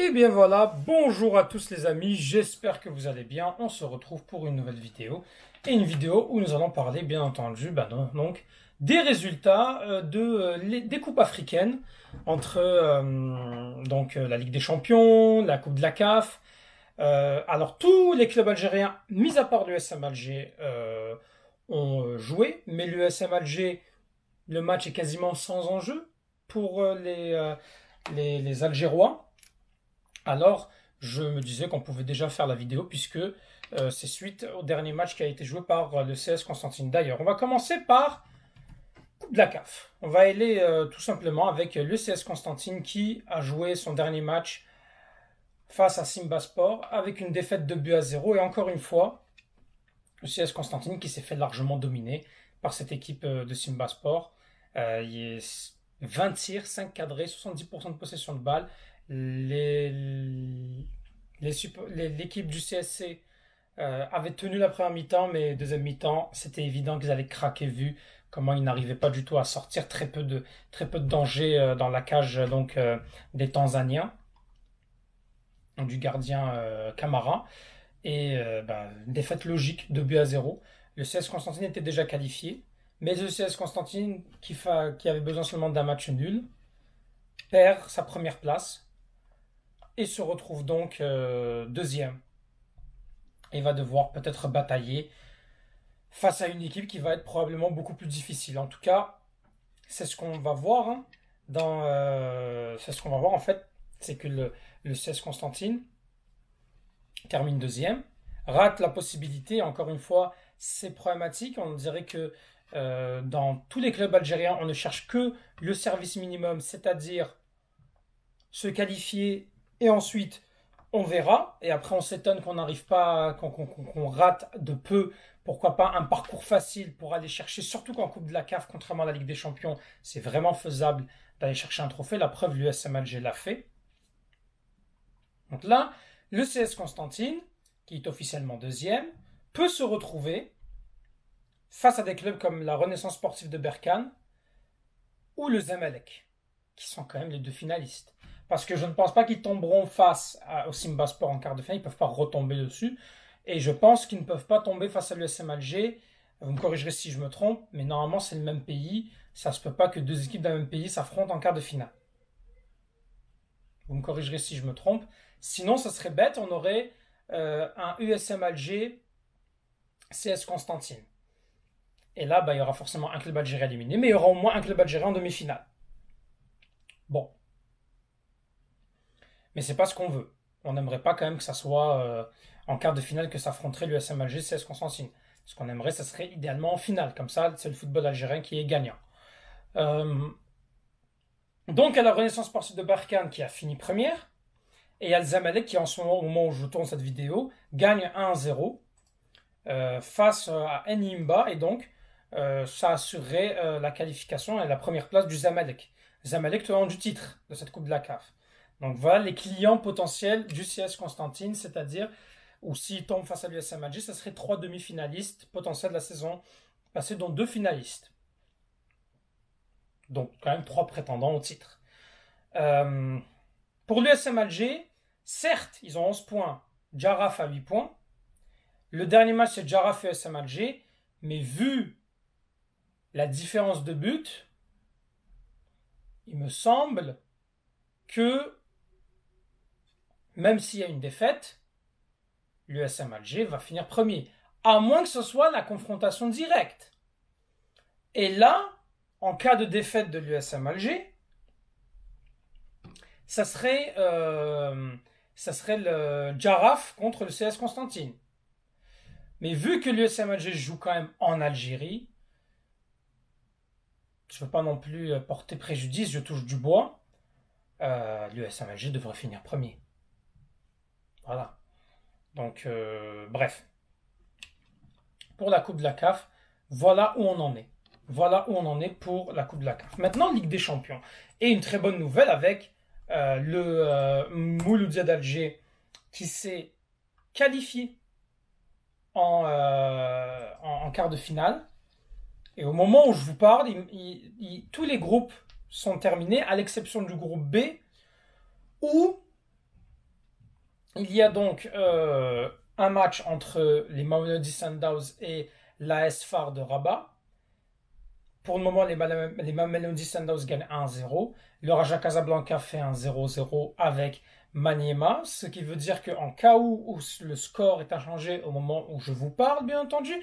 Et bien voilà, bonjour à tous les amis, j'espère que vous allez bien. On se retrouve pour une nouvelle vidéo. Et une vidéo où nous allons parler bien entendu donc, des résultats des coupes africaines entre la Ligue des Champions, la Coupe de la CAF. Alors tous les clubs algériens, mis à part l'USM Alger, ont joué. Mais l'USM Alger, le match est quasiment sans enjeu pour les Algérois. Alors, je me disais qu'on pouvait déjà faire la vidéo puisque c'est suite au dernier match qui a été joué par le CS Constantine. D'ailleurs, on va commencer par Coupe de la CAF. On va aller tout simplement avec le CS Constantine qui a joué son dernier match face à Simba Sport avec une défaite de 2-0. Et encore une fois, le CS Constantine qui s'est fait largement dominer par cette équipe de Simba Sport. Il est 20 tirs, 5 cadrés, 70% de possession de balle. L'équipe du CSC avait tenu la première mi-temps, mais deuxième mi-temps, c'était évident qu'ils allaient craquer vu comment ils n'arrivaient pas du tout à sortir. Très peu de danger dans la cage des Tanzaniens, du gardien Camara. Et défaite logique de 2-0. Le CS Constantine était déjà qualifié, mais le CS Constantine, qui avait besoin seulement d'un match nul, perd sa première place et se retrouve donc deuxième. Et va devoir peut-être batailler face à une équipe qui va être probablement beaucoup plus difficile. En tout cas, c'est ce qu'on va voir. C'est ce qu'on va voir en fait, c'est que le CS Constantine termine deuxième, rate la possibilité, encore une fois, c'est problématique. On dirait que dans tous les clubs algériens, on ne cherche que le service minimum, c'est-à-dire se qualifier et ensuite on verra. Et après, on s'étonne qu'on n'arrive pas, qu'on rate de peu. Pourquoi pas un parcours facile pour aller chercher, surtout qu'en Coupe de la CAF, contrairement à la Ligue des Champions, c'est vraiment faisable d'aller chercher un trophée. La preuve, l'USM Alger l'a fait. Donc là, le CS Constantine, qui est officiellement deuxième, peut se retrouver face à des clubs comme la Renaissance Sportive de Berkane ou le Zamalek, qui sont quand même les deux finalistes. Parce que je ne pense pas qu'ils tomberont face au Simba Sport en quart de finale, ils ne peuvent pas retomber dessus. Et je pense qu'ils ne peuvent pas tomber face à l'USM Alger. Vous me corrigerez si je me trompe, mais normalement c'est le même pays. Ça ne se peut pas que deux équipes d'un même pays s'affrontent en quart de finale. Vous me corrigerez si je me trompe. Sinon, ça serait bête, on aurait un USM Alger CS Constantine. Et là, il y aura forcément un club algérien éliminé, mais il y aura au moins un club algérien en demi-finale. Bon. Mais c'est pas ce qu'on veut. On n'aimerait pas quand même que ça soit en quart de finale que s'affronterait l'USM Alger CS Constantine. Ce qu'on aimerait, ça serait idéalement en finale. Comme ça, c'est le football algérien qui est gagnant. Donc, à la Renaissance Sportive de Berkane qui a fini première. Et il y a le Zamalek qui, en ce moment, au moment où je tourne cette vidéo, gagne 1-0 face à Enimba. Et donc, ça assurerait la qualification et la première place du Zamalek. Zamalek tenant du titre de cette Coupe de la CAF. Donc voilà les clients potentiels du CS Constantine, c'est-à-dire, ou s'ils tombent face à l'USM Alger, ça serait 3 demi-finalistes potentiels de la saison passée, dont 2 finalistes. Donc quand même 3 prétendants au titre. Pour l'USM Alger, certes, ils ont 11 points, Jarraf a 8 points. Le dernier match, c'est Jarraf et USM Alger, mais vu la différence de but, il me semble que même s'il y a une défaite, l'USM Alger va finir premier, à moins que ce soit la confrontation directe. Et là, en cas de défaite de l'USM Alger, ça serait le Jarraf contre le CS Constantine. Mais vu que l'USM Alger joue quand même en Algérie, je ne veux pas non plus porter préjudice, je touche du bois, l'USM Alger devrait finir premier. Voilà. Donc, bref. Pour la Coupe de la CAF, voilà où on en est. Voilà où on en est pour la Coupe de la CAF. Maintenant, Ligue des Champions. Et une très bonne nouvelle avec le Mouloudia d'Alger qui s'est qualifié en quart de finale. Et au moment où je vous parle, tous les groupes sont terminés, à l'exception du groupe B, où Il y a donc un match entre les Mamelodi Sundowns et l'AS FAR de Rabat. Pour le moment, les Mamelodi Sundowns gagnent 1-0. Le Raja Casablanca fait un 0-0 avec Maniema, ce qui veut dire qu'en cas où le score est inchangé au moment où je vous parle, bien entendu,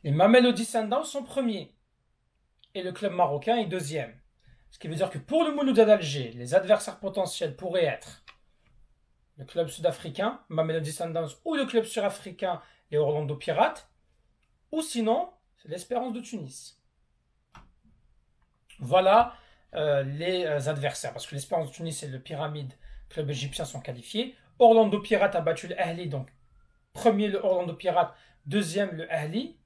les Mamelodi Sundowns sont premiers et le club marocain est deuxième. Ce qui veut dire que pour le Mouloudia d'Alger, les adversaires potentiels pourraient être le club sud-africain, Mamelodi Sundowns, ou le club sud-africain, les Orlando Pirates, ou sinon, c'est l'Espérance de Tunis. Voilà les adversaires, parce que l'Espérance de Tunis et le Pyramide, club égyptien, sont qualifiés. Orlando Pirates a battu le Ahli, donc premier le Orlando Pirates, deuxième le Ahli.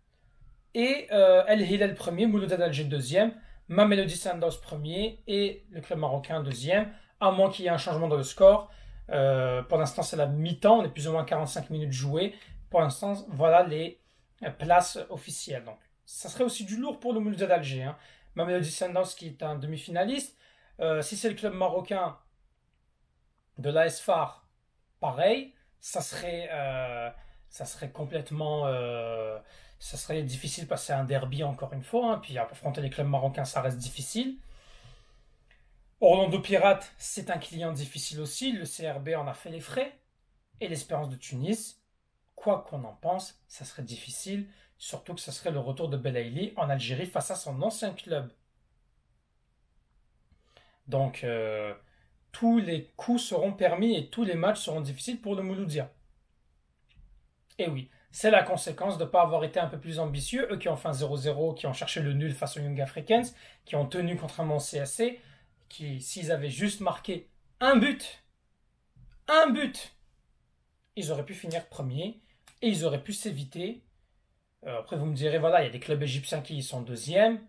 Et El Hilal premier, Mouloudia d'Alger deuxième, Mamelodi Sundowns premier et le club marocain deuxième, à moins qu'il y ait un changement dans le score. Pour l'instant, c'est la mi-temps, on est plus ou moins 45 minutes jouées. Pour l'instant, voilà les places officielles. Donc, ça serait aussi du lourd pour le Mouloudia d'Alger. Hein. Mamelodi Sundowns qui est un demi-finaliste. Si c'est le club marocain de l'AS FAR, pareil, ça serait complètement. Ça serait difficile parce que c'est un derby encore une fois. Hein, puis affronter les clubs marocains, ça reste difficile. Orlando Pirates, c'est un client difficile aussi. Le CRB en a fait les frais. Et l'Espérance de Tunis, quoi qu'on en pense, ça serait difficile. Surtout que ce serait le retour de Belaïli en Algérie face à son ancien club. Donc, tous les coups seront permis et tous les matchs seront difficiles pour le Mouloudia. Et oui, c'est la conséquence de ne pas avoir été un peu plus ambitieux. Eux qui ont fait un 0-0, qui ont cherché le nul face aux Young Africans, qui ont tenu contrairement au CSC, qui, s'ils avaient juste marqué un but, ils auraient pu finir premier et ils auraient pu s'éviter. Après, vous me direz, voilà, il y a des clubs égyptiens qui y sont deuxièmes.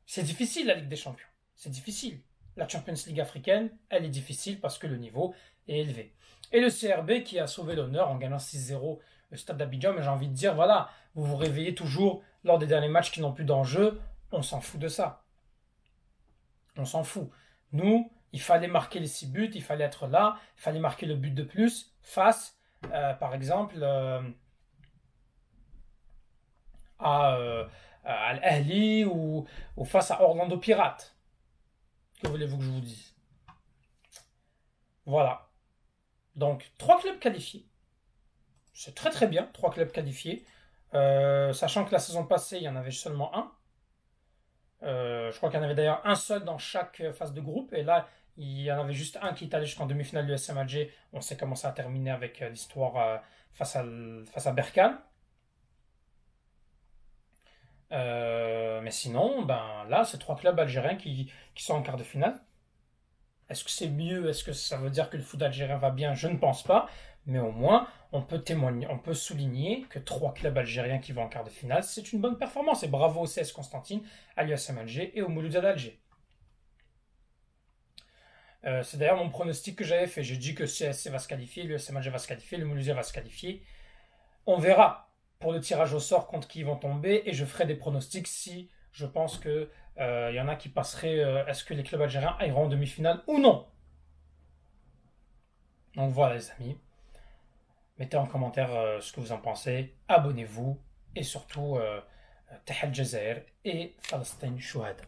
C'est difficile, la Ligue des Champions. C'est difficile. La Champions League africaine, elle est difficile parce que le niveau est élevé. Et le CRB qui a sauvé l'honneur en gagnant 6-0 le Stade d'Abidjan, mais j'ai envie de dire, voilà, vous vous réveillez toujours lors des derniers matchs qui n'ont plus d'enjeu, on s'en fout de ça. On s'en fout. Nous, il fallait marquer les 6 buts, il fallait être là, il fallait marquer le but de plus face, par exemple, à l'Ahli ou face à Orlando Pirates. Que voulez-vous que je vous dise? Voilà. Donc, 3 clubs qualifiés. C'est très très bien, 3 clubs qualifiés. Sachant que la saison passée, il y en avait seulement un. Je crois qu'il y en avait d'ailleurs un seul dans chaque phase de groupe. Et là, il y en avait juste un qui est allé jusqu'en demi-finale du SM Alger. On sait comment ça a terminé avec l'histoire face à Berkane. Mais sinon, ben là, c'est 3 clubs algériens qui sont en quart de finale. Est-ce que c'est mieux? Est-ce que ça veut dire que le foot algérien va bien? Je ne pense pas. Mais au moins, on peut témoigner, on peut souligner que 3 clubs algériens qui vont en quart de finale, c'est une bonne performance. Et bravo au CS Constantine, à l'USM Alger et au Mouloudia d'Alger. C'est d'ailleurs mon pronostic que j'avais fait. J'ai dit que CSC va se qualifier, l'USM Alger va se qualifier, le Mouloudia va se qualifier. On verra pour le tirage au sort contre qui ils vont tomber et je ferai des pronostics si je pense que y en a qui passeraient. Est-ce que les clubs algériens iront en demi-finale ou non? Donc voilà les amis. Mettez en commentaire ce que vous en pensez. Abonnez-vous et surtout Tahal Jazair et Palestine Shuhada.